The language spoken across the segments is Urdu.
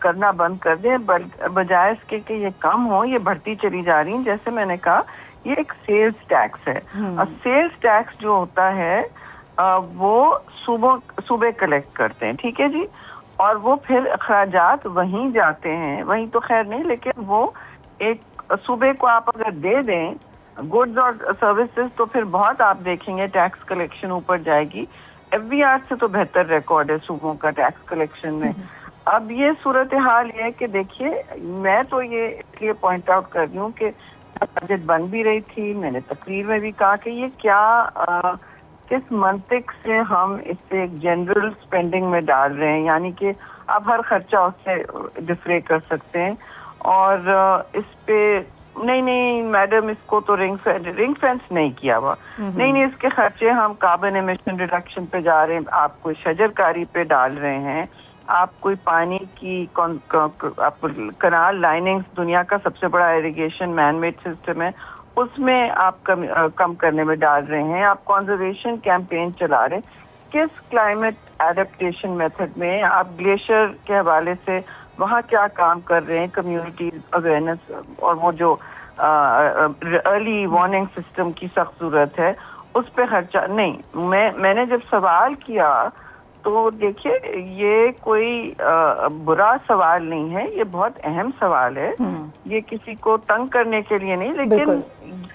کرنا بند کر دیں، بجائے اس کے کہ یہ کم ہو، یہ بڑھتی چلی جا رہی ہیں. جیسے میں نے کہا یہ ایک سیلز ٹیکس ہے، اور سیلز ٹیکس جو ہوتا ہے وہ صوبے کلیکٹ کرتے ہیں، ٹھیک ہے جی، اور وہ پھر اخراجات وہیں جاتے ہیں، وہیں تو خیر نہیں، لیکن وہ ایک صوبے کو آپ اگر دے دیں گڈز اور سروسز تو پھر بہت آپ دیکھیں گے ٹیکس کلیکشن اوپر جائے گی. ایف بی آر سے تو بہتر ریکارڈ ہے صوبوں کا ٹیکس کلیکشن میں. اب یہ صورتحال یہ ہے کہ دیکھیے میں تو یہ اس لیے پوائنٹ آؤٹ کر رہی ہوں کہ بجٹ بن بھی رہی تھی، میں نے تقریر میں بھی کہا کہ یہ کیا کس منطق سے ہم اس سے ایک جنرل سپینڈنگ میں ڈال رہے ہیں، یعنی کہ آپ ہر خرچہ اس سے ڈفرے کر سکتے ہیں. اور اس پہ نہیں میڈم اس کو تو رنگ فینس نہیں کیا ہوا، نہیں اس کے خرچے ہم کاربن ایمیشن ریڈکشن پہ جا رہے ہیں، آپ کوئی شجر کاری پہ ڈال رہے ہیں، آپ کوئی پانی کی کنال لائننگز دنیا کا سب سے بڑا ایریگیشن مین میڈ سسٹم ہے، اس میں آپ کم کرنے میں ڈال رہے ہیں، آپ کنزرویشن کیمپین چلا رہے ہیں. کس کلائمیٹ ایڈپٹیشن میتھڈ میں آپ گلیشیئر کے حوالے سے وہاں کیا کام کر رہے ہیں، کمیونٹی اویئرنیس اور وہ جو ارلی وارننگ سسٹم کی سخت ضرورت ہے اس پہ خرچہ نہیں. میں نے جب سوال کیا تو دیکھیے یہ کوئی برا سوال نہیں ہے، یہ بہت اہم سوال ہے، یہ کسی کو تنگ کرنے کے لیے نہیں، لیکن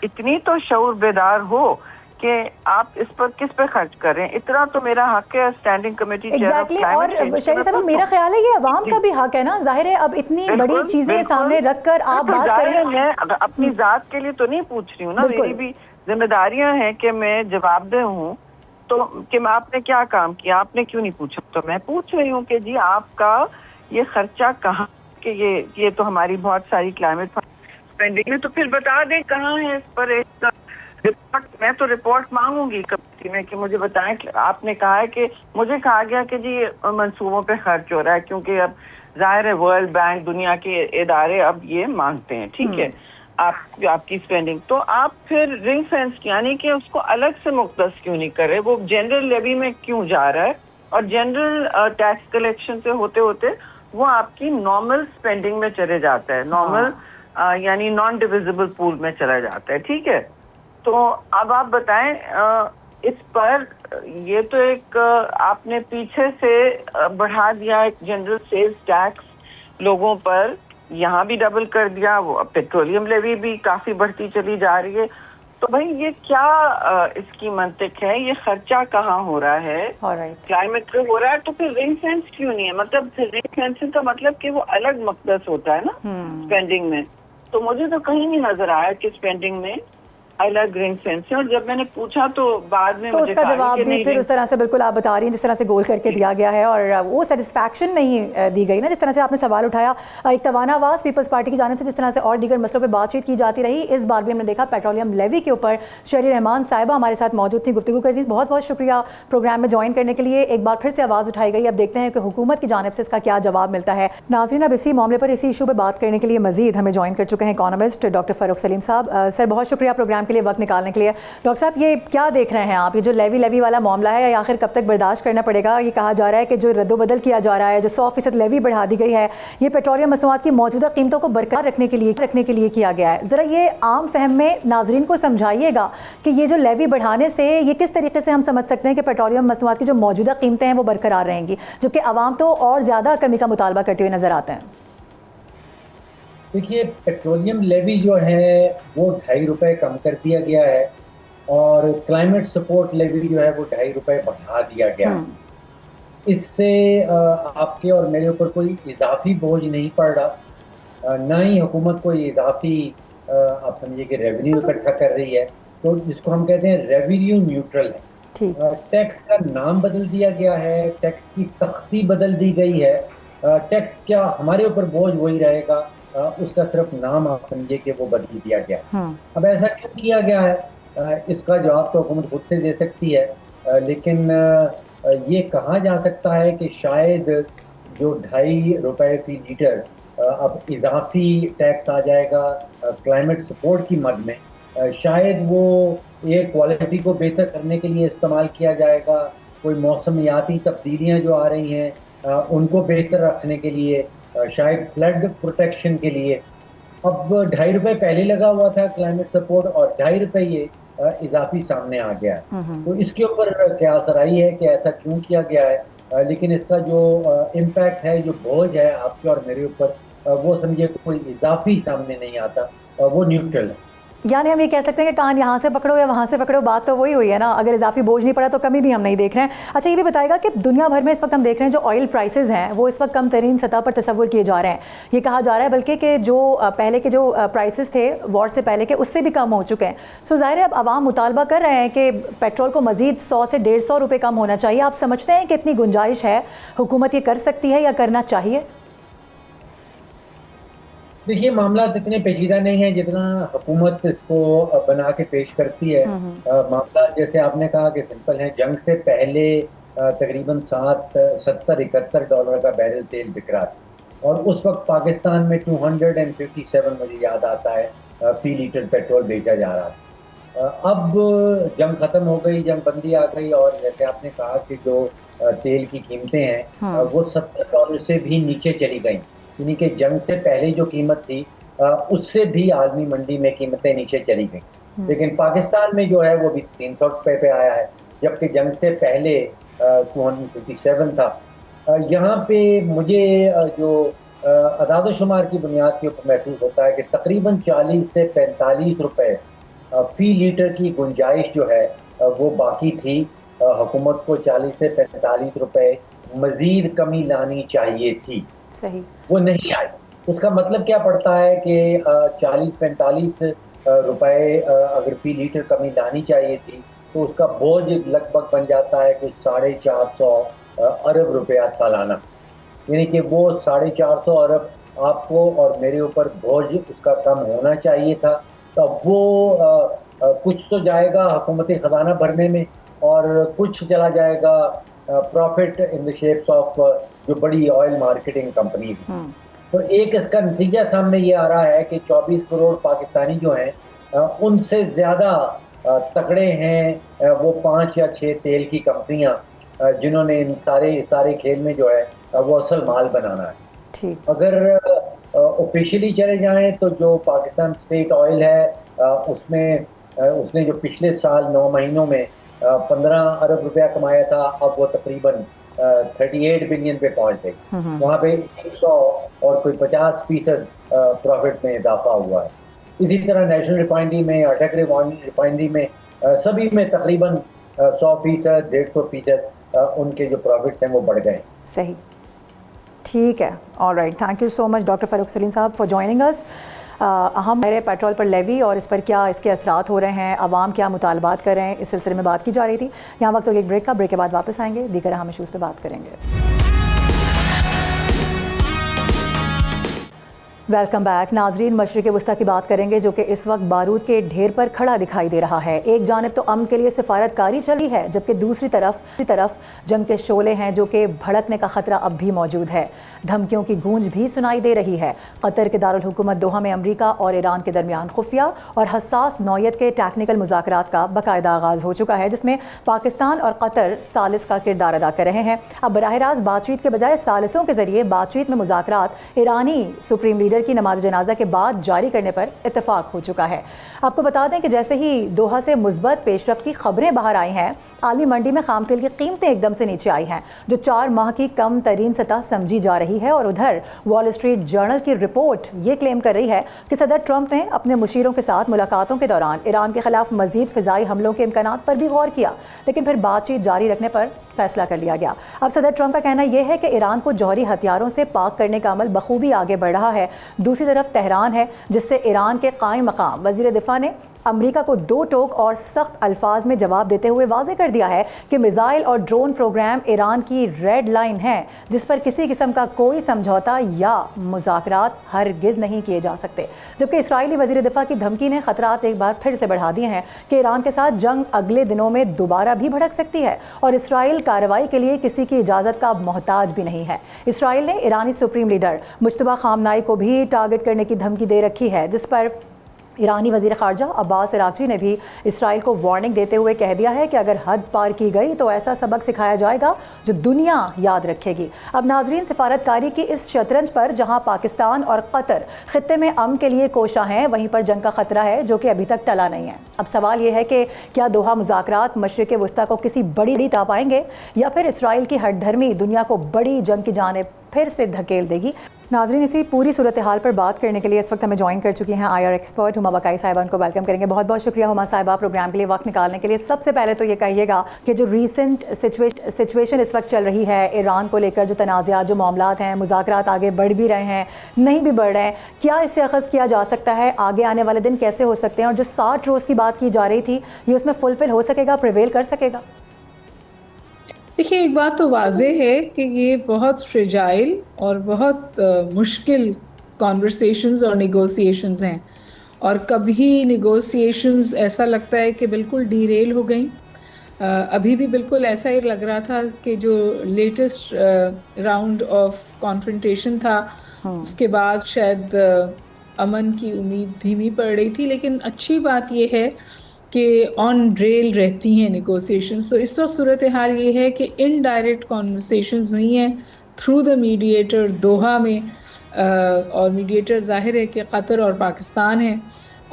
اتنی تو شعور بیدار ہو کہ آپ اس پر کس پہ خرچ کریں. اتنا تو میرا حق ہے اسٹینڈنگ کمیٹی ایگزیکٹلی. اور شہری صاحب میرا خیال ہے یہ عوام کا بھی حق ہے نا، ظاہر ہے اب اتنی بڑی چیزیں سامنے رکھ کر آپ بات کریں. میں اپنی ذات کے لیے تو نہیں پوچھ رہی ہوں نا، میری بھی ذمہ داریاں ہیں کہ میں جواب دہ ہوں، تو کہ آپ نے کیا کام کیا، آپ نے کیوں نہیں پوچھا، تو میں پوچھ رہی ہوں کہ جی آپ کا یہ خرچہ کہاں، کہ یہ تو ہماری بہت ساری کلائمیٹ اسپینڈنگ ہے، تو پھر بتا دیں کہاں ہے اس پر ایک رپورٹ. میں تو رپورٹ مانگوں گی کمیٹی میں کہ مجھے بتائیں کہ آپ نے کہا ہے کہ مجھے کہا گیا کہ جی منصوبوں پہ خرچ ہو رہا ہے، کیونکہ اب ظاہر ہے ورلڈ بینک دنیا کے ادارے اب یہ مانگتے ہیں، ٹھیک ہے آپ کی اسپینڈنگ، تو آپ پھر رنگ فینس یعنی کہ اس کو الگ سے مختص کیوں نہیں کرے، وہ جنرل لیوی میں کیوں جا رہا ہے، اور جنرل ٹیکس کلیکشن سے ہوتے ہوتے وہ آپ کی نارمل اسپینڈنگ میں چلے جاتا ہے، نارمل یعنی نان ڈیویزبل پول میں چلا جاتا ہے، ٹھیک ہے. تو اب آپ بتائیں اس پر یہ تو ایک آپ نے پیچھے سے بڑھا دیا ایک جنرل سیلز ٹیکس لوگوں پر، یہاں بھی ڈبل کر دیا، وہ پیٹرولیم لیوی بھی کافی بڑھتی چلی جا رہی ہے. تو بھائی یہ کیا اس کی منطق ہے، یہ خرچہ کہاں ہو رہا ہے، کلائمیٹ پہ ہو رہا ہے، تو پھر رنگ فینس کیوں نہیں ہے، مطلب رنگ فینسنگ کا مطلب کہ وہ الگ مقدس ہوتا ہے نا اسپینڈنگ میں. تو مجھے تو کہیں نہیں نظر آیا کہ اسپینڈنگ میں الگ رنگ فینس ہے. اور جب میں نے پوچھا تو بعد میں تو اس کا جواب بھی پھر اس طرح سے بالکل آپ بتا رہی ہیں جس طرح سے گول کر کے دیا گیا ہے، اور وہ سیٹسفیکشن نہیں دی گئی نا، جس طرح سے آپ نے سوال اٹھایا. ایک توانا آواز پیپلز پارٹی کی جانب سے جس طرح سے اور دیگر مسئلوں پہ بات چیت کی جاتی رہی، اس بار بھی ہم نے دیکھا پیٹرولیم لیوی کے اوپر شہری رحمان صاحبہ ہمارے ساتھ موجود تھی، گفتگو کر دی. بہت بہت شکریہ پروگرام میں جوائن کرنے کے لیے. ایک بار پھر سے آواز اٹھائی گئی، اب دیکھتے ہیں کہ حکومت کی جانب سے اس کا کیا جواب ملتا ہے. ناظرین اب اسی معاملے پر اسی ایشو پہ بات کرنے کے لیے مزید ہمیں جوائن کر چکے ہیں اکانومسٹ ڈاکٹر فاروق سلیم صاحب. سر بہت شکریہ پروگرام کے لیے وقت نکالنے کے لیے. ڈاکٹر صاحب یہ کیا دیکھ رہے ہیں آپ، یہ جو لیوی والا معاملہ ہے آخر کب تک برداشت کرنا پڑے گا؟ یہ کہا جا رہا ہے کہ جو رد و بدل کیا جا رہا ہے، جو 100% لیوی بڑھا دی گئی ہے، یہ پیٹرولیم مصنوعات کی موجودہ قیمتوں کو برقرار رکھنے کے لیے کیا گیا ہے. ذرا یہ عام فہم میں ناظرین کو سمجھائیے گا کہ یہ جو لیوی بڑھانے سے یہ کس طریقے سے ہم سمجھ سکتے ہیں کہ پیٹرولیم مصنوعات کی جو موجودہ قیمتیں ہیں وہ برقرار رہیں گی، جبکہ عوام تو اور زیادہ کمی کا مطالبہ کرتے ہوئے نظر آتے ہیں. دیکھیے پٹرولیم لیوی جو ہے وہ 2.5 روپے کم کر دیا گیا ہے، اور کلائمیٹ سپورٹ لیوی جو ہے وہ 2.5 روپے بڑھا دیا گیا. اس سے آپ کے اور میرے اوپر کوئی اضافی بوجھ نہیں پڑ رہا، نہ ہی حکومت کوئی اضافی آپ سمجھیے کہ ریونیو اکٹھا کر رہی ہے، تو جس کو ہم کہتے ہیں ریونیو نیوٹرل ہے. ٹیکس کا نام بدل دیا گیا ہے، ٹیکس کی تختی بدل دی گئی ہے، ٹیکس کیا ہمارے اوپر بوجھ وہی رہے گا، اس کا صرف نام آپ سمجھے کہ وہ بدل دیا گیا. اب ایسا کیوں کیا گیا ہے، اس کا جواب تو حکومت خود سے دے سکتی ہے، لیکن یہ کہا جا سکتا ہے کہ شاید جو 2.5 روپے فی لیٹر اب اضافی ٹیکس آ جائے گا کلائمیٹ سپورٹ کی مد میں، شاید وہ ایئر کوالٹی کو بہتر کرنے کے لیے استعمال کیا جائے گا، کوئی موسمیاتی تبدیلیاں جو آ رہی ہیں ان کو بہتر رکھنے کے لیے، شاید فلڈ پروٹیکشن کے لیے. اب ₹2.5 پہلے لگا ہوا تھا کلائمیٹ سپورٹ اور ₹2.5 یہ اضافی سامنے آ گیا ہے. تو اس کے اوپر کیا اثر آئی ہے کہ ایسا کیوں کیا گیا ہے, لیکن اس کا جو امپیکٹ ہے, جو بوجھ ہے آپ کے اور میرے اوپر, وہ سمجھے کوئی اضافی سامنے نہیں آتا, وہ نیوٹرل ہے. یعنی ہم یہ کہہ سکتے ہیں کہ کان یہاں سے پکڑو یا وہاں سے پکڑو, بات تو وہی ہوئی ہے نا. اگر اضافی بوجھ نہیں پڑا تو کمی بھی ہم نہیں دیکھ رہے ہیں. اچھا یہ بھی بتائے گا کہ دنیا بھر میں اس وقت ہم دیکھ رہے ہیں جو آئل پرائسز ہیں وہ اس وقت کم ترین سطح پر تصور کیے جا رہے ہیں. یہ کہا جا رہا ہے بلکہ کہ جو پہلے کے جو پرائسز تھے وار سے پہلے کے, اس سے بھی کم ہو چکے ہیں. سو ظاہر ہے اب عوام مطالبہ کر رہے ہیں کہ پیٹرول کو مزید 100 سے ₹150 کم ہونا چاہیے. آپ سمجھتے ہیں کہ اتنی گنجائش ہے, حکومت یہ کر سکتی ہے یا کرنا چاہیے؟ دیکھیے معاملات اتنے پیچیدہ نہیں ہیں جتنا حکومت اس کو بنا کے پیش کرتی ہے. معاملات جیسے آپ نے کہا کہ سمپل ہیں. جنگ سے پہلے تقریباً $70-71 کا بیرل تیل بک رہا تھا اور اس وقت پاکستان میں 257 مجھے یاد آتا ہے فی لیٹر پیٹرول بیچا جا رہا تھا. اب جنگ ختم ہو گئی, جنگ بندی آ گئی اور جیسے آپ نے کہا کہ جو تیل کی قیمتیں ہیں وہ $70 سے بھی نیچے چلی گئیں. یعنی کہ جنگ سے پہلے جو قیمت تھی اس سے بھی عالمی منڈی میں قیمتیں نیچے چلی گئیں. لیکن پاکستان میں جو ہے وہ بھی $300 پہ آیا ہے, جبکہ جنگ سے پہلے 257 تھا. یہاں پہ مجھے جو اعداد و شمار کی بنیاد کے اوپر محسوس ہوتا ہے کہ تقریباً $40 سے $45 فی لیٹر کی گنجائش جو ہے وہ باقی تھی. حکومت کو $40 سے $45 مزید کمی لانی چاہیے تھی. صحیح, وہ نہیں آئی. اس کا مطلب کیا پڑتا ہے کہ $40-45 اگر فی لیٹر کمی لانی چاہیے تھی تو اس کا بوجھ لگ بھگ بن جاتا ہے کچھ $450 ارب سالانہ. یعنی کہ وہ $450 ارب آپ کو اور میرے اوپر بوجھ اس کا کم ہونا چاہیے تھا. تب وہ کچھ تو جائے گا حکومتی خزانہ بھرنے میں اور کچھ چلا جائے گا profit in the shapes of جو بڑی آئل مارکیٹنگ کمپنیز. تو ایک اس کا نتیجہ سامنے یہ آ رہا ہے کہ 24 کروڑ پاکستانی جو ہیں ان سے زیادہ تکڑے ہیں وہ 5 یا 6 تیل کی کمپنیاں جنہوں نے ان سارے کھیل میں جو ہے وہ اصل مال بنانا ہے. اگر آفیشلی چلے جائیں تو جو پاکستان اسٹیٹ آئل ہے اس نے جو پچھلے سال 9 مہینوں میں $15 ارب کمایا تھا, اب وہ تقریباً 38 بلین پہ پہنچ گئی. وہاں پہ 100 اور کوئی 50% پروفٹ میں اضافہ ہوا ہے. اسی طرح نیشنل ریفائنری میں, اٹک ریفائنری میں, سبھی میں تقریباً 100%, 150% ان کے جو پروفٹس ہیں وہ بڑھ گئے. صحیح, ٹھیک ہے, all right. Thank you so much doctor Farooq Saleem صاحب فار جوائننگ اس. اہم میرے پیٹرول پر لیوی اور اس پر کیا اس کے اثرات ہو رہے ہیں, عوام کیا مطالبات کر رہے ہیں, اس سلسلے میں بات کی جا رہی تھی. یہاں وقت ایک بریک کا, بریک کے بعد واپس آئیں گے, دیگر اہم ایشوز پہ بات کریں گے. Welcome back. ناظرین, مشرق وسطیٰ کی بات کریں گے جو کہ اس وقت بارود کے ڈھیر پر کھڑا دکھائی دے رہا ہے. ایک جانب تو امن کے لیے سفارت کاری چلی ہے, جبکہ دوسری طرف جنگ کے شعلے ہیں جو کہ بھڑکنے کا خطرہ اب بھی موجود ہے. دھمکیوں کی گونج بھی سنائی دے رہی ہے. قطر کے دارالحکومت دوحہ میں امریکہ اور ایران کے درمیان خفیہ اور حساس نوعیت کے ٹیکنیکل مذاکرات کا باقاعدہ آغاز ہو چکا ہے, جس میں پاکستان اور قطر ثالث کا کردار ادا کر رہے ہیں. اب براہ راست بات چیت کے بجائے ثالثوں کے ذریعے بات چیت میں مذاکرات ایرانی سپریم لیڈر کی نماز جنازہ کے بعد جاری کرنے پر اتفاق ہو چکا ہے. آپ کو بتا دیں کہ جیسے ہی دوحہ سے مثبت پیش رفت کی خبریں باہر آئی ہیں, عالمی منڈی میں خام تیل کی قیمتیں ایک دم سے نیچے آئی ہیں, جو 4 ماہ کی کم ترین سطح سمجھی جا رہی ہے. اور ادھر وال اسٹریٹ جرنل کی رپورٹ یہ کلیم کر رہی ہے کہ صدر ٹرمپ نے اپنے مشیروں کے ساتھ ملاقاتوں کے دوران ایران کے خلاف مزید فضائی حملوں کے امکانات پر بھی غور کیا, لیکن پھر بات چیت جاری رکھنے پر فیصلہ کر لیا گیا. اب صدر ٹرمپ کا کہنا یہ ہے کہ ایران کو جوہری ہتھیاروں سے پاک کرنے کا عمل بخوبی آگے بڑھ رہا ہے. دوسری طرف تہران ہے, جس سے ایران کے قائم مقام وزیر دفاع نے امریکہ کو 2 ٹوک اور سخت الفاظ میں جواب دیتے ہوئے واضح کر دیا ہے کہ میزائل اور ڈرون پروگرام ایران کی ریڈ لائن ہے, جس پر کسی قسم کا کوئی سمجھوتا یا مذاکرات ہرگز نہیں کیے جا سکتے. جبکہ اسرائیلی وزیر دفاع کی دھمکی نے خطرات ایک بار پھر سے بڑھا دیے ہیں کہ ایران کے ساتھ جنگ اگلے دنوں میں دوبارہ بھی بھڑک سکتی ہے, اور اسرائیل کارروائی کے لیے کسی کی اجازت کا محتاج بھی نہیں ہے. اسرائیل نے ایرانی سپریم لیڈر مجتبیٰ خامنائی کو بھی ٹارگٹ کرنے کی دھمکی دے رکھی ہے, جس پر ایرانی وزیر خارجہ عباس عراقچی نے بھی اسرائیل کو وارننگ دیتے ہوئے کہہ دیا ہے کہ اگر حد پار کی گئی تو ایسا سبق سکھایا جائے گا جو دنیا یاد رکھے گی۔ اب ناظرین، سفارتکاری کی اس شطرنج پر جہاں پاکستان اور قطر خطے میں امن کے لیے کوشاں ہیں، وہیں پر جنگ کا خطرہ ہے جو کہ ابھی تک ٹلا نہیں ہے۔ اب سوال یہ ہے کہ کیا دوحہ مذاکرات مشرق وسطیٰ کو کسی بڑی تا پائیں گے یا پھر اسرائیل کی ہٹ دھرمی دنیا کو بڑی جنگ کی جانب پھر سے دھکیل دے گی؟ ناظرین، اسی پوری صورتحال پر بات کرنے کے لیے اس وقت ہمیں جوائن کر چکی ہیں IR ایکسپرٹ ہما بقائی صاحبہ، ان کو ویلکم کریں گے۔ بہت بہت شکریہ ہما صاحبہ پروگرام کے لیے وقت نکالنے کے لیے۔ سب سے پہلے تو یہ کہیے گا کہ جو ریسنٹ سچویشن اس وقت چل رہی ہے ایران کو لے کر، جو تنازعات، جو معاملات ہیں، مذاکرات آگے بڑھ بھی رہے ہیں، نہیں بھی بڑھ رہے ہیں، کیا اس سے اخذ کیا جا سکتا ہے؟ آگے آنے والے دن کیسے ہو سکتے ہیں؟ اور جو 60 روز کی بات کی جا رہی تھی، یہ اس میں فلفل ہو سکے گا، پریویل کر سکے گا؟ دیکھیے، ایک بات تو واضح ہے کہ یہ بہت فریجائل اور بہت مشکل کانورسیشنز اور نیگوسیشنز ہیں، اور کبھی نیگوسیشنز ایسا لگتا ہے کہ بالکل ڈی ریل ہو گئیں۔ ابھی بھی بالکل ایسا ہی لگ رہا تھا کہ جو لیٹسٹ راؤنڈ آف کانفرنٹیشن تھا اس کے بعد شاید امن کی امید دھیمی پڑ رہی تھی، لیکن اچھی بات یہ ہے کہ آن ریل رہتی ہیں نیگوسیشنز۔ تو اس وقت صورتحال یہ ہے کہ انڈائریکٹ کانورسیشنز ہوئی ہیں تھرو دا میڈیٹر دوحہ میں، اور میڈیٹر ظاہر ہے کہ قطر اور پاکستان ہے،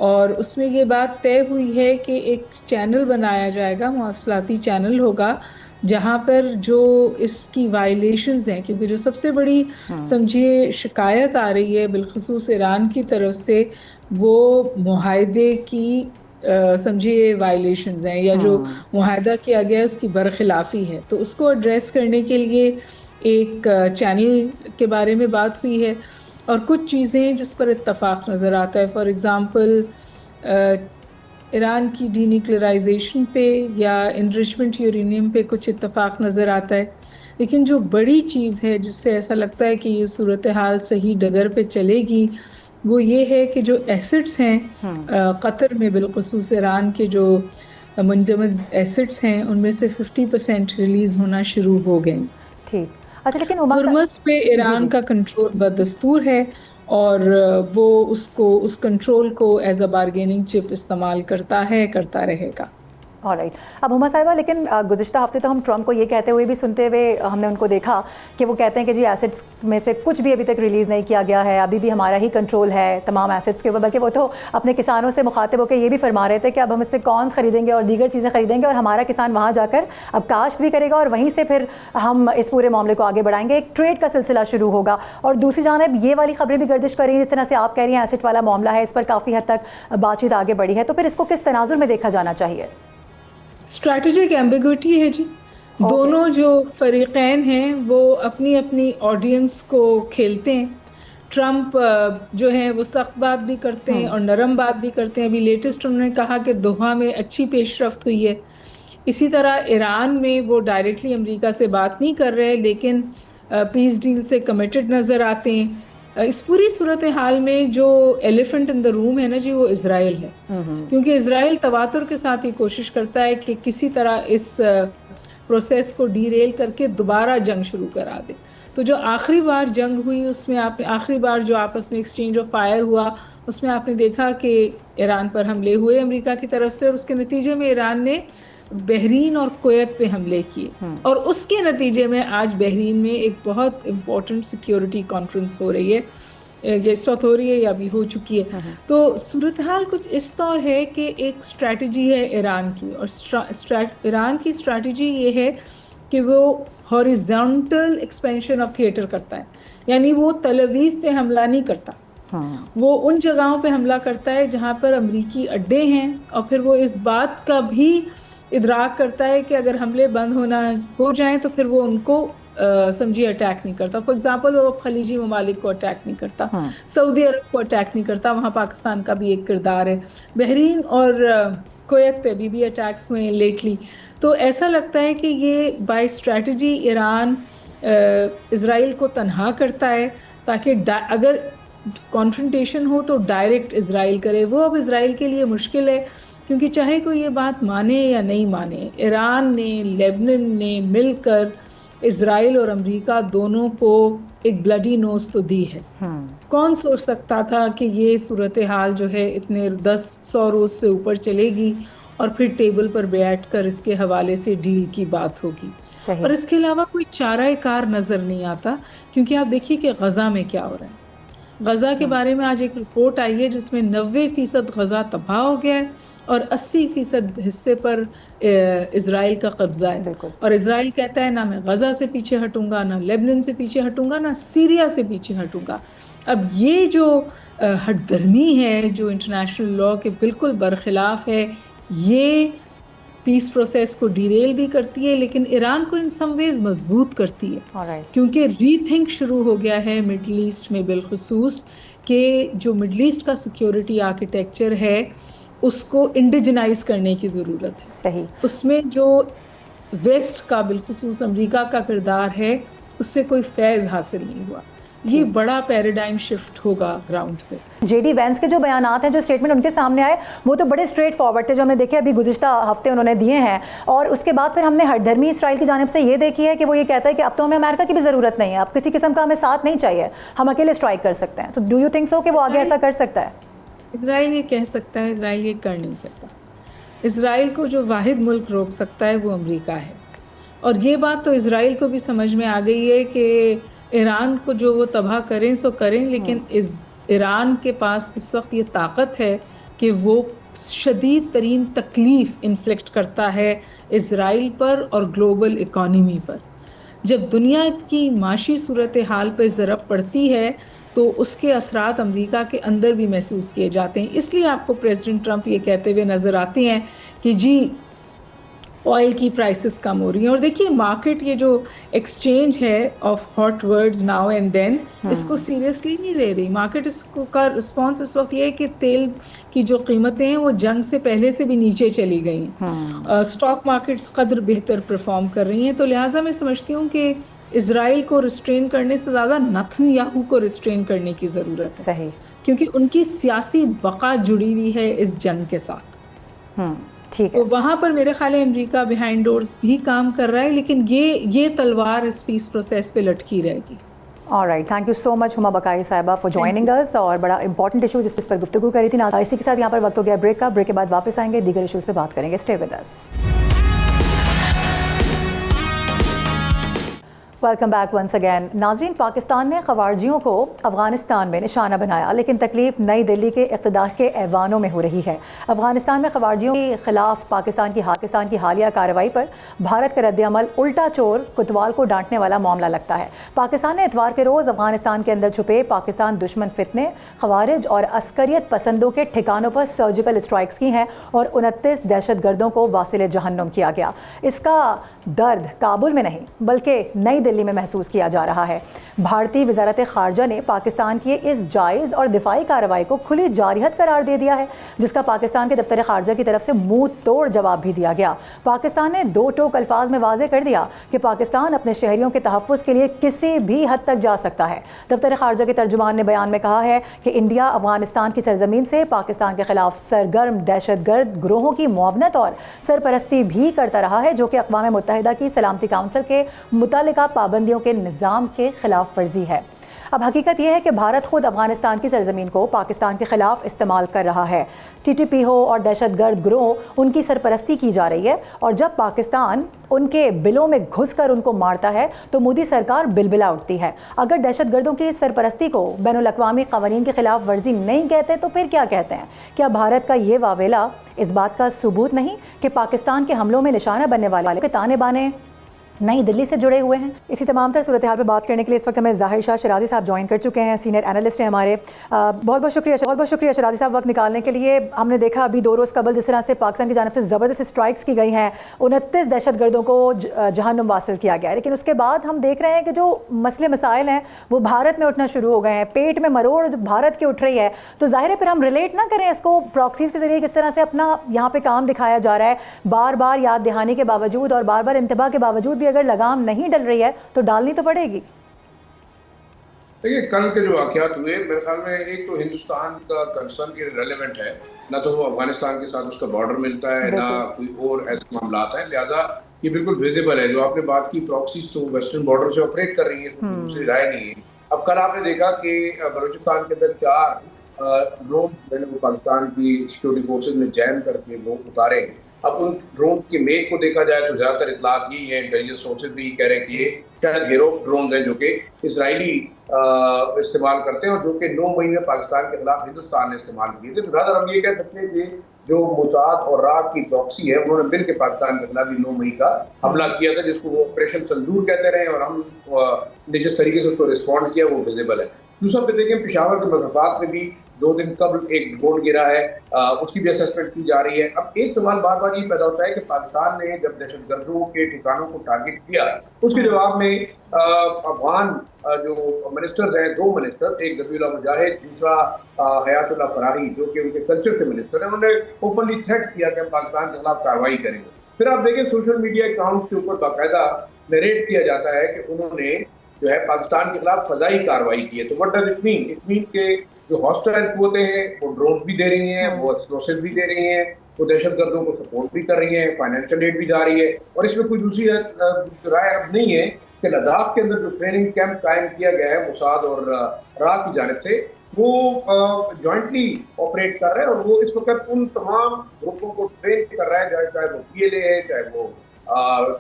اور اس میں یہ بات طے ہوئی ہے کہ ایک چینل بنایا جائے گا، مواصلاتی چینل ہوگا، جہاں پر جو اس کی وائلیشنز ہیں، کیونکہ جو سب سے بڑی سمجھیے شکایت آ رہی ہے بالخصوص ایران کی طرف سے، وہ معاہدے کی سمجھیے وائلیشنز ہیں، یا جو معاہدہ کیا گیا ہے اس کی برخلافی ہے۔ تو اس کو ایڈریس کرنے کے لیے ایک چینل کے بارے میں بات ہوئی ہے، اور کچھ چیزیں جس پر اتفاق نظر آتا ہے، فار ایگزامپل ایران کی ڈی نیوکلرائزیشن پہ یا انرچمنٹ یورینیم پہ کچھ اتفاق نظر آتا ہے، لیکن جو بڑی چیز ہے جس سے ایسا لگتا ہے کہ یہ صورتحال صحیح ڈگر پہ چلے گی، وہ یہ ہے کہ جو ایسٹس ہیں قطر میں، بالخصوص ایران کے جو منجمد ایسٹس ہیں، ان میں سے 50% ریلیز ہونا شروع ہو گئے۔ ٹھیک، اچھا، لیکن ہرمز پہ ایران کا کنٹرول بدستور ہے، اور وہ اس کنٹرول کو ایز اے بارگیننگ چپ استعمال کرتا رہے گا۔ آلرائٹ، اب ہما صاحبہ، لیکن گزشتہ ہفتے تو ہم ٹرمپ کو یہ کہتے ہوئے بھی سنتے ہوئے ہم نے ان کو دیکھا کہ وہ کہتے ہیں کہ جی ایسٹس میں سے کچھ بھی ابھی تک ریلیز نہیں کیا گیا ہے، ابھی بھی ہمارا ہی کنٹرول ہے تمام ایسٹس کے اوپر، بلکہ وہ تو اپنے کسانوں سے مخاطب ہو کے یہ بھی فرما رہے تھے کہ اب ہم اس سے کارنز خریدیں گے اور دیگر چیزیں خریدیں گے، اور ہمارا کسان وہاں جا کر اب کاشت بھی کرے گا، اور وہیں سے پھر ہم اس پورے معاملے کو آگے بڑھائیں گے، ایک ٹریڈ کا سلسلہ شروع ہوگا۔ اور دوسری جانب یہ والی خبریں بھی گردش کر رہی ہیں، جس طرح سے آپ کہہ رہی ہیں ایسٹ والا معاملہ ہے، اس پر کافی حد تک بات چیت آگے بڑھی ہے، تو پھر اس کو کس تناظر میں دیکھا جانا چاہیے؟ اسٹریٹجک ایمبیگوٹی ہے جی، دونوں جو فریقین ہیں وہ اپنی اپنی آڈینس کو کھیلتے ہیں۔ ٹرمپ جو ہیں وہ سخت بات بھی کرتے ہیں اور نرم بات بھی کرتے ہیں۔ ابھی لیٹسٹ انہوں نے کہا کہ دوحہ میں اچھی پیش رفت ہوئی ہے۔ اسی طرح ایران میں وہ ڈائریکٹلی امریکہ سے بات نہیں کر رہے، لیکن پیس ڈیل سے کمیٹڈ نظر آتے ہیں۔ اس پوری صورتحال میں جو ایلیفنٹ ان دا روم ہے نا جی، وہ اسرائیل ہے، کیونکہ اسرائیل تواتر کے ساتھ یہ کوشش کرتا ہے کہ کسی طرح اس پروسیس کو ڈی ریل کر کے دوبارہ جنگ شروع کرا دے۔ تو جو آخری بار جنگ ہوئی، اس میں آپ نے آخری بار جو آپس میں ایکسچینج آف فائر ہوا، اس میں آپ نے دیکھا کہ ایران پر حملے ہوئے امریکہ کی طرف سے، اور اس کے نتیجے میں ایران نے بحرین اور کویت پہ حملے کیے، اور اس کے نتیجے میں آج بحرین میں ایک بہت امپورٹنٹ سیکیورٹی کانفرنس ہو رہی ہے، یہ اس وقت ہو رہی ہے یا بھی ہو چکی ہے۔ تو صورتحال کچھ اس طور ہے کہ ایک اسٹریٹجی ہے ایران کی، اور ایران کی اسٹریٹجی یہ ہے کہ وہ ہاریزونٹل ایکسپینشن آف تھیٹر کرتا ہے، یعنی وہ تل اویو پہ حملہ نہیں کرتا، وہ ان جگہوں پہ حملہ کرتا ہے جہاں پر امریکی اڈے ہیں، اور پھر وہ اس بات کا بھی ادراک کرتا ہے کہ اگر حملے بند ہو جائیں تو پھر وہ ان کو سمجھیے اٹیک نہیں کرتا۔ فار ایگزامپل وہ خلیجی ممالک کو اٹیک نہیں کرتا، سعودی عرب کو اٹیک نہیں کرتا، وہاں پاکستان کا بھی ایک کردار ہے۔ بحرین اور کویت پہ بھی اٹیکس ہوئے ہیں لیٹلی۔ تو ایسا لگتا ہے کہ یہ بائی اسٹریٹجی ایران اسرائیل کو تنہا کرتا ہے، تاکہ اگر کانفرنٹیشن ہو تو ڈائریکٹ اسرائیل کرے۔ وہ اب اسرائیل کے لیے مشکل ہے، کیونکہ چاہے کوئی یہ بات مانے یا نہیں مانے، ایران نے، لیبنان نے مل کر اسرائیل اور امریکہ دونوں کو ایک بلڈی نوز تو دی ہے. کون سوچ سکتا تھا کہ یہ صورتحال جو ہے اتنے 100 روز سے اوپر چلے گی اور پھر ٹیبل پر بیٹھ کر اس کے حوالے سے ڈیل کی بات ہوگی. اور اس کے علاوہ کوئی چارہ کار نظر نہیں آتا، کیونکہ آپ دیکھیے کہ غزہ میں کیا ہو رہا ہے. غزہ کے بارے میں آج ایک رپورٹ آئی ہے جس میں 90% غزہ تباہ ہو گیا ہے اور 80% حصے پر اسرائیل کا قبضہ ہے. اور اسرائیل کہتا ہے نہ میں غزہ سے پیچھے ہٹوں گا، نہ لیبنان سے پیچھے ہٹوں گا، نہ سیریا سے پیچھے ہٹوں گا. اب یہ جو ہٹ درمی ہے جو انٹرنیشنل لاء کے بالکل برخلاف ہے، یہ پیس پروسیس کو ڈیریل بھی کرتی ہے، لیکن ایران کو ان سم ویز مضبوط کرتی ہے، کیونکہ ری تھنک شروع ہو گیا ہے مڈل ایسٹ میں بالخصوص کہ جو مڈل ایسٹ کا سیکیورٹی آرکیٹیکچر ہے اس کو انڈیجنائز کرنے کی ضرورت ہے. صحیح. اس میں جو ویسٹ کا بالخصوص امریکہ کا کردار ہے اس سے کوئی فیض حاصل نہیں ہوا. یہ بڑا پیراڈائم شفٹ ہوگا گراؤنڈ پہ. جے ڈی وینس کے جو بیانات ہیں، جو اسٹیٹمنٹ ان کے سامنے آئے، وہ تو بڑے اسٹریٹ فارورڈ تھے جو ہم نے دیکھے ابھی گزشتہ ہفتے انہوں نے دیے ہیں. اور اس کے بعد پھر ہم نے ہٹ دھرمی اسرائیل کی جانب سے یہ دیکھی ہے کہ وہ یہ کہتا ہے کہ اب تو ہمیں امریکہ کی بھی ضرورت نہیں ہے، اب کسی قسم کا ہمیں ساتھ نہیں چاہیے، ہم اکیلے اسٹرائک کر سکتے ہیں. So do you think so کہ وہ آگے ایسا کر سکتا ہے؟ اسرائیل یہ کہہ سکتا ہے، اسرائیل یہ کر نہیں سکتا. اسرائیل کو جو واحد ملک روک سکتا ہے وہ امریکہ ہے. اور یہ بات تو اسرائیل کو بھی سمجھ میں آ گئی ہے کہ ایران کو جو وہ تباہ کریں سو کریں، لیکن ایران کے پاس اس وقت یہ طاقت ہے کہ وہ شدید ترین تکلیف انفلیکٹ کرتا ہے اسرائیل پر اور گلوبل اکانومی پر. جب دنیا کی معاشی صورتحال پہ ضرب پڑتی ہے تو اس کے اثرات امریکہ کے اندر بھی محسوس کیے جاتے ہیں. اس لیے آپ کو پریزیڈنٹ ٹرمپ یہ کہتے ہوئے نظر آتے ہیں کہ جی آئل کی پرائسز کم ہو رہی ہیں. اور دیکھیے مارکیٹ یہ جو ایکسچینج ہے of hot words now and then, اس کو سیریسلی نہیں لے رہی مارکیٹ. اس کا رسپانس اس وقت یہ ہے کہ تیل کی جو قیمتیں ہیں وہ جنگ سے پہلے سے بھی نیچے چلی گئی ہیں. اسٹاک مارکیٹس قدر بہتر پرفارم کر رہی ہیں. تو لہٰذا میں سمجھتی ہوں کہ اسرائیل کو ریسٹرین کرنے سے زیادہ نتن یاہو کو ریسٹرین کرنے کی ضرورت ہے. صحیح. کیونکہ ان کی سیاسی بقا جڑی ہوئی ہے اس جنگ کے ساتھ. ٹھیک ہے. تو وہاں پر میرے خیال ہے امریکہ بیہائنڈ ڈورز بھی کام کر رہا ہے، لیکن یہ تلوار اس پیس پروسیس پہ لٹکی رہے گی. آلرائٹ، تھینک یو سو مچ ہما بقائی صاحبہ فار جوائننگ اس. اور بڑا امپورٹنٹ ایشو جس پر گفتگو کری تھی. اسی کے ساتھ یہاں پر وقت ہو گیا بریک کا. بریک کے بعد واپس آئیں گے، دیگر ایشوز پہ بات کریں گے. Stay with us. Welcome back once again. ناظرین، پاکستان نے خواریوں کو افغانستان میں نشانہ بنایا، لیکن تکلیف نئی دلی کے اقتدار کے ایوانوں میں ہو رہی ہے. افغانستان میں خواریوں کے خلاف پاکستان کی حالیہ کارروائی پر بھارت کا رد عمل الٹا چور کوتوال کو ڈانٹنے والا معاملہ لگتا ہے. پاکستان نے اتوار کے روز افغانستان کے اندر چھپے پاکستان دشمن فتنے، خوارج اور عسکریت پسندوں کے ٹھکانوں پر سرجیکل اسٹرائکس کی ہیں اور 29 دہشت گردوں کو واصل جہنم کیا گیا. اس کا درد کابل میں نہیں بلکہ نئی دلی میں محسوس کیا جا رہا ہے. بھارتی وزارت خارجہ نے پاکستان کی اس جائز اور دفاعی کارروائی کو کھلی جارحیت قرار دے دیا ہے، جس کا پاکستان کے دفتر خارجہ کی طرف سے منہ توڑ جواب بھی دیا گیا. پاکستان نے دو ٹوک الفاظ میں واضح کر دیا کہ پاکستان اپنے شہریوں کے تحفظ کے لیے کسی بھی حد تک جا سکتا ہے. دفتر خارجہ کے ترجمان نے بیان میں کہا ہے کہ انڈیا افغانستان کی سرزمین سے پاکستان کے خلاف سرگرم دہشت گرد گروہوں کی معاونت اور سرپرستی بھی کرتا رہا ہے، جو کہ اقوام متحدہ کی سلامتی کونسل کے متعلقہ پابندیوں کے نظام کے خلاف ورزی ہے. اب حقیقت یہ ہے کہ بھارت خود افغانستان کی سرزمین کو پاکستان کے خلاف استعمال کر رہا ہے. ٹی ٹی پی ہو اور دہشت گرد گروہ، ان کی سرپرستی کی جا رہی ہے، اور جب پاکستان ان کے بلوں میں گھس کر ان کو مارتا ہے تو مودی سرکار بلبلا اٹھتی ہے. اگر دہشت گردوں کی سرپرستی کو بین الاقوامی قوانین کے خلاف ورزی نہیں کہتے تو پھر کیا کہتے ہیں؟ کیا بھارت کا یہ واویلا اس بات کا ثبوت نہیں کہ پاکستان کے حملوں میں نشانہ بننے والے کے تانے بانے نئی دلی سے جڑے ہوئے ہیں؟ اسی تمام تر صورتحال پہ بات کرنے کے لیے اس وقت ہمیں ظاہر شاہ شرازی صاحب جوائن کر چکے ہیں، سینئر اینالسٹ ہیں ہمارے. بہت بہت شکریہ شرازی صاحب وقت نکالنے کے لیے. ہم نے دیکھا ابھی 2 روز قبل جس طرح سے پاکستان کی جانب سے زبردست اسٹرائکس کی گئی ہیں، 29 دہشت گردوں کو جہنم واصل کیا گیا ہے، لیکن اس کے بعد ہم دیکھ رہے ہیں کہ جو مسئلے مسائل ہیں وہ بھارت میں اٹھنا شروع ہو گئے ہیں. پیٹ میں مروڑ بھارت کی اٹھ رہی ہے، تو ظاہر ہے پھر ہم ریلیٹ نہ کریں اس کو پراکسیز کے ذریعے کس طرح سے اپنا یہاں پہ کام دکھایا جا رہا ہے. بار بار یاد دہانی کے باوجود اور بار بار انتباہ کے باوجود بھی اگر لگام نہیں ڈل رہی ہے تو ڈالنی تو پڑے گی. دیکھیے کل کے جو واقعات ہوئے میرے خیال میں ایک تو ہندوستان کا کنسرن کی ریلیونٹ ہے، نہ تو وہ افغانستان کے ساتھ اس کا بارڈر ملتا ہے، نہ کوئی اور ایسے معاملات ہیں، لہٰذا یہ بالکل ویزیبل ہے. جو آپ نے بات کی پراکسیز تو ویسٹرن بارڈر سے آپریٹ کر رہی ہیں, دوسری رائے نہیں ہے. اب کل آپ نے دیکھا کہ بلوچستان کے اندر 4 ڈرونز جو ہے وہ پاکستان کی سیکورٹی فورسز نے جیم کر کے وہ اتارے. اب ان ڈرون کے میک کو دیکھا جائے تو زیادہ تر اطلاعات یہی ہیں, انٹیلیجنس سورسز بھی کہہ رہے ہیں کہ یہ شاید ہیرو ڈرونز ہیں جو کہ اسرائیلی استعمال کرتے ہیں اور جو کہ 9 مئی میں پاکستان کے خلاف ہندوستان نے استعمال کیے تھے. لہٰذا ہم یہ کہہ سکتے ہیں کہ جو موساد اور راگ کی پراکسی ہے انہوں نے مل کے پاکستان کے خلاف 9 مئی کا حملہ کیا تھا, جس کو وہ آپریشن سندور کہتے رہے, اور ہم نے جس طریقے سے اس کو رسپونڈ کیا وہ ویزیبل ہے. دوسرا پہ دیکھیں پشاور کے مضافات میں بھی 2 دن قبل ایک ڈرون گرا ہے, اس کی بھی اسسمنٹ کی جا رہی ہے. اب ایک سوال بار بار یہ پیدا ہوتا ہے کہ پاکستان نے جب دہشت گردوں کے ٹھکانوں کو ٹارگٹ کیا اس کے جواب میں افغان جو منسٹرز ہیں, 2 منسٹر, ایک ذبیح اللہ مجاہد, دوسرا حیات اللہ فراہی جو کہ ان کے کلچر کے منسٹر ہیں, انہوں نے اوپنلی تھریٹ کیا کہ ہم پاکستان کے خلاف کارروائی کریں گے. پھر آپ دیکھیں سوشل میڈیا اکاؤنٹس کے اوپر باقاعدہ نیریٹ کیا جاتا ہے کہ انہوں نے جو ہے پاکستان کے خلاف فضائی کارروائی کی ہے. تو what does it mean? It mean کہ جو ہاسٹائل قوتیں ہیں وہ ڈرون بھی دے رہی ہیں, وہ ایکسپلوسیو بھی دے رہی ہیں, وہ دہشت گردوں کو سپورٹ بھی کر رہی ہیں, فائنینشیل ایڈ بھی جا رہی ہے. اور اس میں کوئی دوسری رائے اب نہیں ہے کہ لداخ کے اندر جو ٹریننگ کیمپ قائم کیا گیا ہے موساد اور راگ کی جانب سے, وہ جوائنٹلی آپریٹ کر رہے ہیں, اور وہ اس وقت ان تمام گروپوں کو ٹرین کر رہا ہے, چاہے وہ PLA ہے, چاہے وہ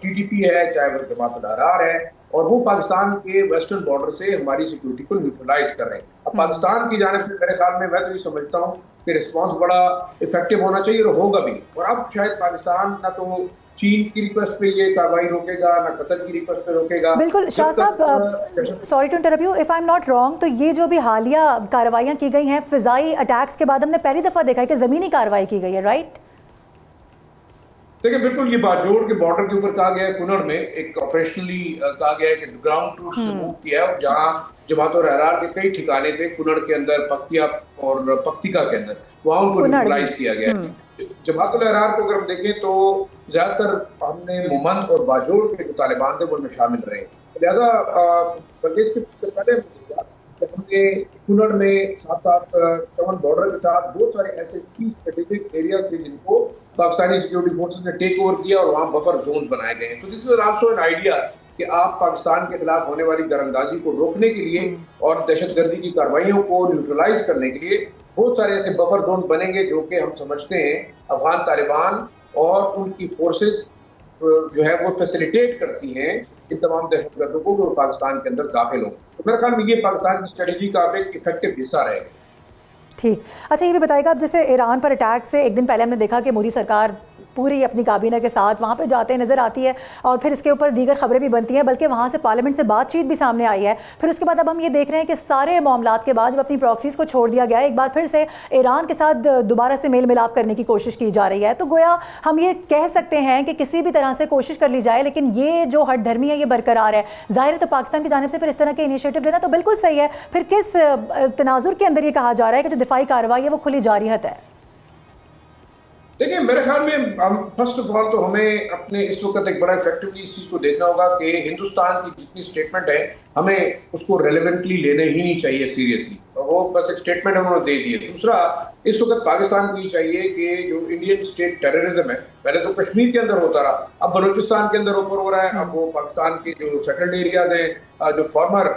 TTP ہے, چاہے وہ جماعت الاحرار ہے, اور وہ پاکستان کے ویسٹرن بارڈر سے ہماری سیکورٹی کو نیوٹرلائز کر رہے ہیں. اب پاکستان کی جانب سے میرے خیال میں تو یہ سمجھتا ہوں کہ رسپانس بڑا افیکٹو ہونا چاہیے اور ہوگا بھی. اور اب شاید پاکستان نہ تو چین کی ریکویسٹ پہ یہ کارروائی روکے گا, نہ قطر کی ریکویسٹ پہ روکے گا. بالکل شاہ صاحب, sorry to interrupt you, if I am not wrong, تو یہ جو بھی حالیہ کارروائیاں کی گئی ہیں فضائی اٹیکس کے بعد ہم نے پہلی دفعہ دیکھا ہے کہ زمینی کارروائی کی گئی ہے, رائٹ؟ دیکھیں بالکل یہ باجوڑ کے بارڈر کے اوپر کہا گیا ہے, کنڑ میں ایک آپریشنلی کہا گیا ہے کہ گراؤنڈ ٹروپ سے موو کیا ہے, اور جہاں جماعت الاحرار کے کئی ٹھکانے تھے کنڑ کے اندر, پکتیا اور پکتیکا کے اندر, وہاں ان کو نیوٹرلائز کیا گیا ہے. جماعت الاحرار کو اگر ہم دیکھیں تو زیادہ تر ہم نے مومند اور باجوڑ کے جو طالبان تھے وہ ان میں شامل رہے. لہٰذا بلکہ اس کے پہلے ہم نے کنڑ میں ساتھ چمن بارڈر کے ساتھ بہت سارے ایسے کی اسٹریٹجک ایریاز تھے جن کو پاکستانی سیکورٹی فورسز نے ٹیک اوور کیا, اور وہاں بفر زون بنائے گئے ہیں. تو دس از آلسو این آئیڈیا کہ آپ پاکستان کے خلاف ہونے والی دراندازی کو روکنے کے لیے اور دہشت گردی کی کارروائیوں کو نیوٹرلائز کرنے کے لیے بہت سارے ایسے بفر زون بنیں گے جو کہ ہم سمجھتے ہیں افغان طالبان اور ان کی فورسز جو ہے وہ فیسیلیٹیٹ کرتی ہیں ان تمام دہشت گردوں کو جو پاکستان کے اندر داخل ہوں. تو میرے خیال میں یہ پاکستان کی اسٹریٹجی کا ایک افیکٹو حصہ رہے گا. ٹھیک, اچھا یہ بھی بتائے گا, اب جیسے ایران پر اٹیک سے ایک دن پہلے ہم نے دیکھا کہ مودی سرکار پوری اپنی کابینہ کے ساتھ وہاں پہ جاتے نظر آتی ہے, اور پھر اس کے اوپر دیگر خبریں بھی بنتی ہیں, بلکہ وہاں سے پارلیمنٹ سے بات چیت بھی سامنے آئی ہے. پھر اس کے بعد اب ہم یہ دیکھ رہے ہیں کہ سارے معاملات کے بعد جب اپنی پراکسیز کو چھوڑ دیا گیا ہے, ایک بار پھر سے ایران کے ساتھ دوبارہ سے میل ملاپ کرنے کی کوشش کی جا رہی ہے. تو گویا ہم یہ کہہ سکتے ہیں کہ کسی بھی طرح سے کوشش کر لی جائے, لیکن یہ جو ہٹ دھرمی ہے یہ برقرار ہے. ظاہر ہے تو پاکستان کی جانب سے پھر اس طرح کے انیشیٹو لینا تو بالکل صحیح ہے. پھر کس تناظر کے اندر یہ کہا جا رہا ہے کہ جو دفاعی کارروائی ہے وہ کھلی جارحیت ہے؟ دیکھیں میرے خیال میں ہم فرسٹ آف آل تو ہمیں اپنے اس وقت ایک بڑا افیکٹولی اس چیز کو دیکھنا ہوگا کہ ہندوستان کی جتنی اسٹیٹمنٹ ہے ہمیں اس کو ریلیونٹلی لینے ہی نہیں چاہیے سیریسلی, وہ بس ایک اسٹیٹمنٹ انہوں نے دے دی ہے. دوسرا اس وقت پاکستان کو یہ چاہیے کہ جو انڈین اسٹیٹ ٹیررزم ہے, پہلے تو کشمیر کے اندر ہوتا رہا, اب بلوچستان کے اندر اوپر ہو رہا ہے, اب وہ پاکستان کے جو سیٹلڈ ایریاز ہیں, جو فارمر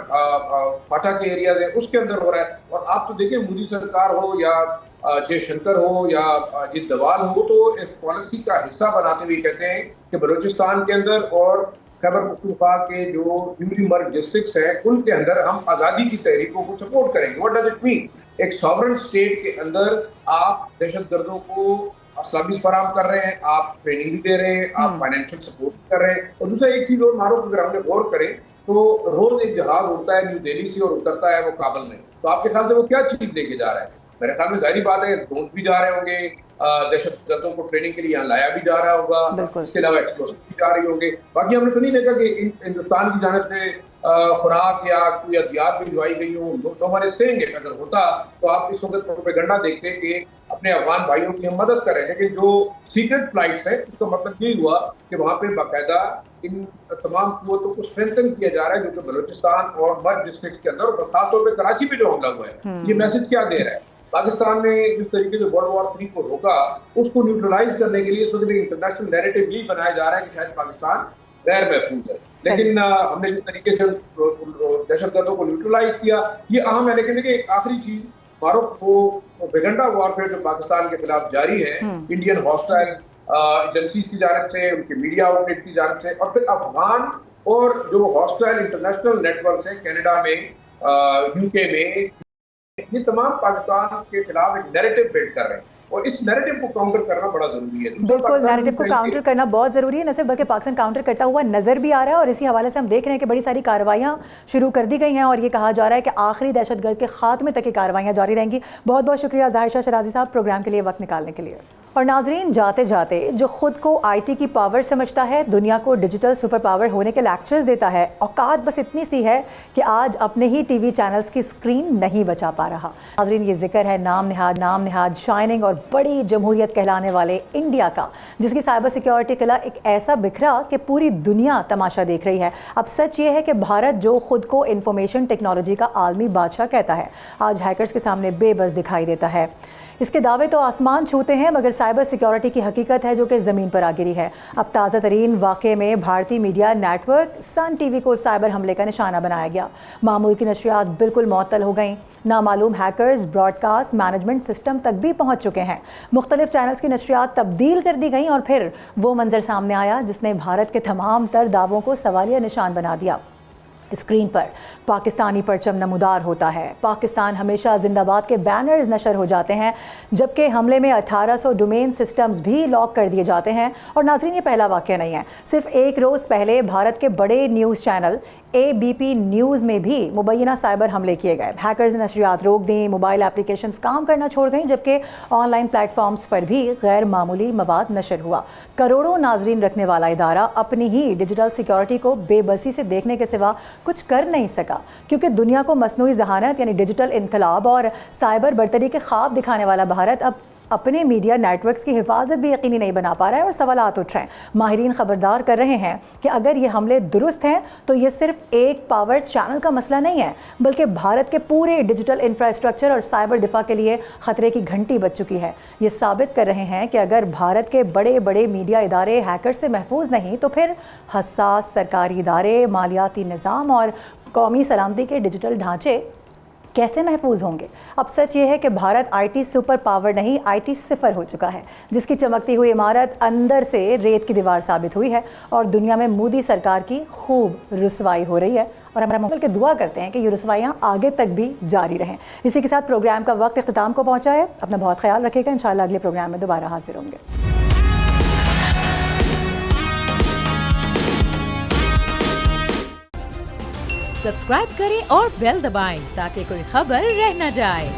فاٹا کے ایریاز ہیں اس کے اندر ہو رہا ہے. اور آپ تو دیکھیں مودی سرکار ہو یا جے شنکر ہو یا جیت دوال ہو, تو ایک پالیسی کا حصہ بناتے ہوئے کہتے ہیں کہ بلوچستان کے اندر اور خیبر پختونخوا کے جو نیولی مرج ڈسٹرکٹس ہیں ان کے اندر ہم آزادی کی تحریکوں کو سپورٹ کریں گے. What does it mean? ایک ساورن اسٹیٹ کے اندر آپ دہشت گردوں کو اسلحہ بھی فراہم کر رہے ہیں, آپ ٹریننگ بھی دے رہے ہیں, آپ فائنینشیل سپورٹ بھی کر رہے ہیں. اور دوسرا ایک چیز اور معروف اگر ہم نے غور کریں تو روز ایک جہاز اڑتا ہے نیو دہلی سے اور اترتا ہے وہ کابل میں, تو آپ کے خیال سے وہ کیا چیز لے کے جا رہا ہے؟ میرے خیال میں ظاہری بات ہے ڈرون بھی جا رہے ہوں گے, دہشت گردوں کو ٹریننگ کے لیے یہاں لایا بھی جا رہا ہوگا, اس کے علاوہ ایکسپلوسیو بھی جا رہی ہوں گے. باقی ہم نے تو نہیں دیکھا کہ ہندوستان کی جانب سے خوراک یا کوئی ادویات بھی بھجوائی گئی ہوں. تو ہمارے سینگ ہے اگر ہوتا تو آپ اس وقت پروپیگنڈا دیکھتے کہ اپنے افغان بھائیوں کی ہم مدد کر رہے ہیں, لیکن جو سیکرٹ فلائٹس ہیں اس کا مطلب یہی ہوا کہ وہاں پہ باقاعدہ ان تمام قوتوں کو اسٹرینتھن کیا جا رہا ہے جو کہ بلوچستان اور مرج ڈسٹرکٹ کے اندر, اور خاص طور پہ کراچی پہ جو حملہ ہوا ہے یہ میسج کیا دے رہا ہے پاکستان نے جس طریقے سے ورلڈ وار 3 کو روکا اس کو نیوٹرلائز کرنے کے لیے اس وقت انٹرنیشنل نیریٹو بھی بنایا جا رہا ہے کہ شاید پاکستان غیر محفوظ ہے. لیکن ہم نے جس طریقے سے دہشت گردوں کو نیوٹرلائز کیا یہ اہم ہے. لیکن دیکھیں ایک آخری چیز معروف وہ ویگنڈا وارفیئر جو پاکستان کے خلاف جاری ہے انڈین ہاسٹائل ایجنسیز کی جانب سے, ان کے میڈیا آؤٹلیٹ کی جانب سے, اور پھر افغان اور جو ہاسٹائل انٹرنیشنل نیٹ ورکس ہیں کینیڈا میں, یو کے میں, یہ تمام پاکستان کے خلاف ایک نیریٹو بلڈ کر رہے ہیں اور اس نیریٹو کو کاؤنٹر کرنا بڑا ضروری ہے. بالکل نیریٹو کو کاؤنٹر کرنا بہت ضروری ہے, نہ صرف بلکہ پاکستان کاؤنٹر کرتا ہوا نظر بھی آ رہا ہے اور اسی حوالے سے ہم دیکھ رہے ہیں کہ بڑی ساری کارروائیاں شروع کر دی گئی ہیں اور یہ کہا جا رہا ہے کہ آخری دہشت گرد کے خاتمے تک کی کارروائیاں جاری رہیں گی. بہت بہت شکریہ ظاہر شاہ شرازی صاحب پروگرام کے لیے وقت نکالنے کے لیے. اور ناظرین جاتے جاتے جو خود کو آئی ٹی کی پاور سمجھتا ہے دنیا کو ڈیجیٹل سپر پاور ہونے کے لیکچرز دیتا ہے, اوقات بس اتنی سی ہے کہ آج اپنے ہی ٹی وی چینلز کی سکرین نہیں بچا پا رہا. ناظرین یہ ذکر ہے نام نہاد شائننگ اور بڑی جمہوریت کہلانے والے انڈیا کا, جس کی سائبر سیکیورٹی قلعہ ایک ایسا بکھرا کہ پوری دنیا تماشا دیکھ رہی ہے. اب سچ یہ ہے کہ بھارت جو خود کو انفارمیشن ٹیکنالوجی کا عالمی بادشاہ کہتا ہے آج ہیکرز کے سامنے بے بس دکھائی دیتا ہے. اس کے دعوے تو آسمان چھوتے ہیں مگر سائبر سیکیورٹی کی حقیقت ہے جو کہ زمین پر آ گری ہے. اب تازہ ترین واقعے میں بھارتی media net work Sun T V کو سائبر حملے کا نشانہ بنایا گیا. معمول کی نشریات بالکل معطل ہو گئیں. نامعلوم hackers broadcast management system تک بھی پہنچ چکے ہیں. مختلف چینلز کی نشریات تبدیل کر دی گئیں اور پھر وہ منظر سامنے آیا جس نے بھارت کے تمام تر دعووں کو سوالیہ نشان بنا دیا. اسکرین پر پاکستانی پرچم نمودار ہوتا ہے, پاکستان ہمیشہ زندہ باد کے بینرز نشر ہو جاتے ہیں, جبکہ حملے میں 1800 ڈومین سسٹمز بھی لاک کر دیے جاتے ہیں. اور ناظرین یہ پہلا واقعہ نہیں ہے, صرف ایک روز پہلے بھارت کے بڑے نیوز چینل ABP نیوز میں بھی مبینہ سائبر حملے کیے گئے. ہیکرز نے نشریات روک دیں, موبائل اپلیکیشنز کام کرنا چھوڑ گئیں, جبکہ آن لائن پلیٹ فارمز پر بھی غیر معمولی مواد نشر ہوا. کروڑوں ناظرین رکھنے والا ادارہ اپنی ہی ڈیجیٹل سیکیورٹی کو بے بسی سے دیکھنے کے سوا کچھ کر نہیں سکا, کیونکہ دنیا کو مصنوعی ذہانت یعنی ڈیجیٹل انقلاب اور سائبر برتری کے خواب دکھانے والا بھارت اب اپنے میڈیا نیٹ ورکس کی حفاظت بھی یقینی نہیں بنا پا رہا ہے اور سوالات اٹھ رہے ہیں. ماہرین خبردار کر رہے ہیں کہ اگر یہ حملے درست ہیں تو یہ صرف ایک پاور چینل کا مسئلہ نہیں ہے بلکہ بھارت کے پورے ڈیجیٹل انفراسٹرکچر اور سائبر دفاع کے لیے خطرے کی گھنٹی بج چکی ہے. یہ ثابت کر رہے ہیں کہ اگر بھارت کے بڑے بڑے میڈیا ادارے ہیکر سے محفوظ نہیں تو پھر حساس سرکاری ادارے, مالیاتی نظام اور قومی سلامتی کے ڈیجیٹل ڈھانچے کیسے محفوظ ہوں گے. اب سچ یہ ہے کہ Bharat I T super power نہیں آئی ٹی صفر ہو چکا ہے, جس کی چمکتی ہوئی عمارت اندر سے ریت کی دیوار ثابت ہوئی ہے اور دنیا میں مودی سرکار کی خوب رسوائی ہو رہی ہے. اور ہم مل کے دعا کرتے ہیں کہ یہ رسوائیاں آگے تک بھی جاری رہیں. اسی کے ساتھ پروگرام کا وقت اختتام کو پہنچا ہے. اپنا بہت خیال رکھے گا, انشاءاللہ اگلے پروگرام میں دوبارہ حاضر ہوں گے. سبسکرائب کریں اور بیل دبائیں تاکہ کوئی خبر رہ نہ جائے.